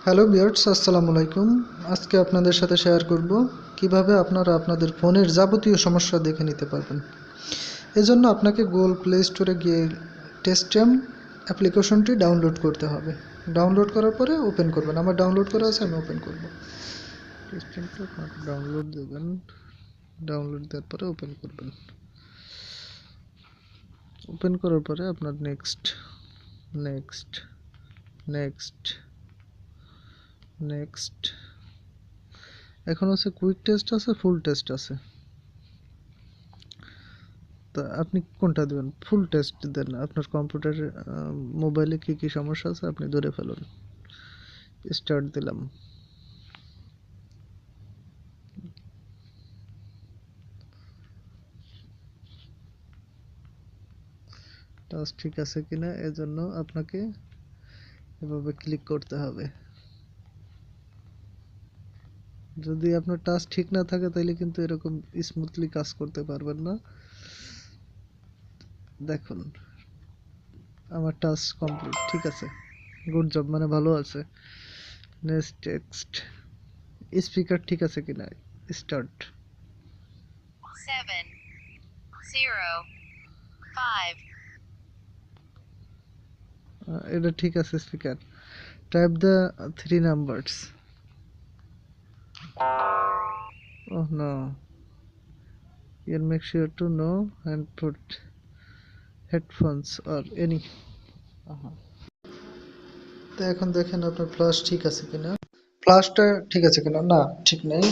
Hello viewers, আসসালামু আলাইকুম। আজকে আপনাদের সাথে শেয়ার করব কিভাবে আপনারা আপনাদের ফোনের যাবতীয় সমস্যা দেখে নিতে পারবেন। এজন্য আপনাকে গুগল প্লে স্টোরে গিয়ে টেস্টেম অ্যাপ্লিকেশনটি ডাউনলোড করতে হবে। ডাউনলোড করার পরে ওপেন করবেন। আমার ডাউনলোড করা আছে, আমি ওপেন করব। টেস্টেমটা ডাউনলোড দেবেন, ডাউনলোড দেওয়ার পরে ওপেন করবেন। ওপেন করার পরে আপনার নেক্সট নেক্সট নেক্সট নেক্সট এখন হচ্ছে কুইক টেস্ট আছে, ফুল টেস্ট আছে। তা আপনি কোনটা দেবেন? ফুল টেস্ট দেন। আপনার কম্পিউটারে মোবাইলে কি কি সমস্যা আছে আপনি ধরে ফেলুন। স্টার্ট দিলাম। টাচ ঠিক আছে কিনা এজন্য আপনাকে এভাবে ক্লিক করতে হবে। যদি আপনার টাচ ঠিক না থাকে তাহলে কিন্তু এরকম স্মুথলি কাজ করতে পারবেন না। দেখুন আমার টাচ কমপ্লিট, ঠিক আছে, গুড জব, মানে ভালো আছে। নেক্সট টেক্সট, স্পিকার ঠিক আছে কিনা, স্টার্ট। 7 0 5 এটা ঠিক আছে speaker. Type the 3 numbers. Oh no, here make sure to know and put headphones or any. তো এখন দেখেন আপনার ফ্ল্যাশ ঠিক আছে কিনা, ফ্ল্যাশটা ঠিক আছে কিনা। না, ঠিক নেই,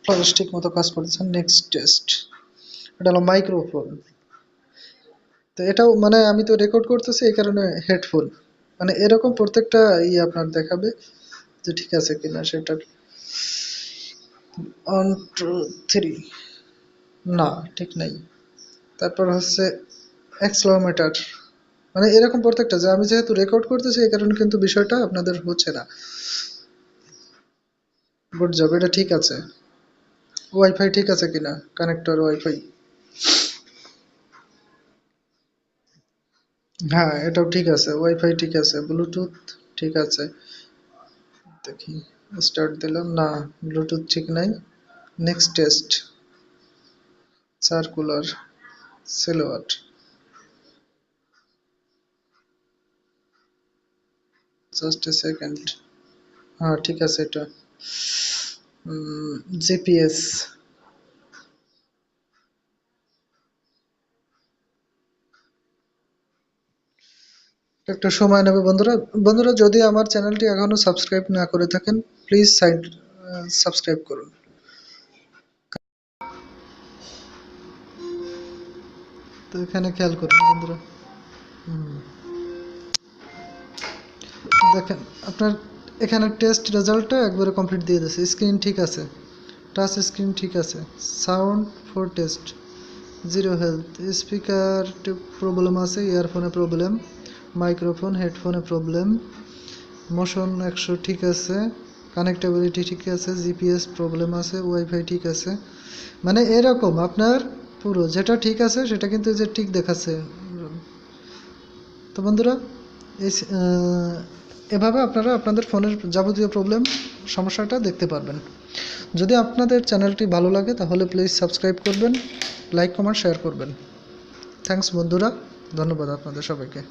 ফ্ল্যাশ ঠিক মতো কাজ করতেছে। নেক্সট টেস্ট, এটা হলো মাইক্রোফোন। তো এটাও মানে আমি তো রেকর্ড করতেছি এই কারণে হেডফোন, মানে এরকম প্রত্যেকটা আপনার দেখাবে যে ঠিক আছে কিনা সেটা। 1 2 3, না ঠিক নাই। তারপর হচ্ছে অ্যাক্সেলেরোমিটার, মানে এরকম প্রত্যেকটা, যে আমি যেহেতু রেকর্ড করতেছি এই কারণে কিন্তু বিষয়টা আপনাদের হচ্ছে না। গুড জব, এটা ঠিক আছে। ওয়াইফাই ঠিক আছে কিনা, কানেক্টর ওয়াইফাই, হ্যাঁ এটাও ঠিক আছে। ওয়াইফাই ঠিক আছে, ব্লুটুথ ঠিক আছে। দেখি, স্টার্ট দিলাম, না ব্লুটুথ ঠিক নাই। Next test, circular সিলওয়াট, just a second. হ্যাঁ ঠিক আছে এটা। জিপিএস, একটু সময় নেবে বন্ধুরা। বন্ধুরা যদি আমার চ্যানেলটি এখনো সাবস্ক্রাইব না করে থাকেন প্লিজ সাবস্ক্রাইব করুন। তো এখানে খেয়াল করুন বন্ধুরা, দেখেন আপনার এখানে টেস্ট রেজাল্টটা একবারে কমপ্লিট দিয়ে দিয়েছে। স্ক্রিন ঠিক আছে, টাচ স্ক্রিন ঠিক আছে, sound for test zero health, speaker problem আছে, ইয়ারফোনে প্রবলেম, মাইক্রোফোন হেডফোনে প্রবলেম, মোশন 100 ঠিক আছে, কানেক্টেবিলিটি ঠিক আছে, জিপিএস প্রবলেম আছে, ওয়াইফাই ঠিক আছে। মানে এরকম আপনার পুরো যেটা ঠিক আছে সেটা কিন্তু যে ঠিক দেখাচ্ছে। তো বন্ধুরা এভাবে আপনারা আপনাদের ফোনের যাবতীয় সমস্যাটা দেখতে পারবেন। যদি আপনাদের চ্যানেলটি ভালো লাগে তাহলে প্লিজ সাবস্ক্রাইব করবেন, লাইক কমেন্ট শেয়ার করবেন। থ্যাঙ্কস বন্ধুরা, ধন্যবাদ আপনাদের সবাইকে।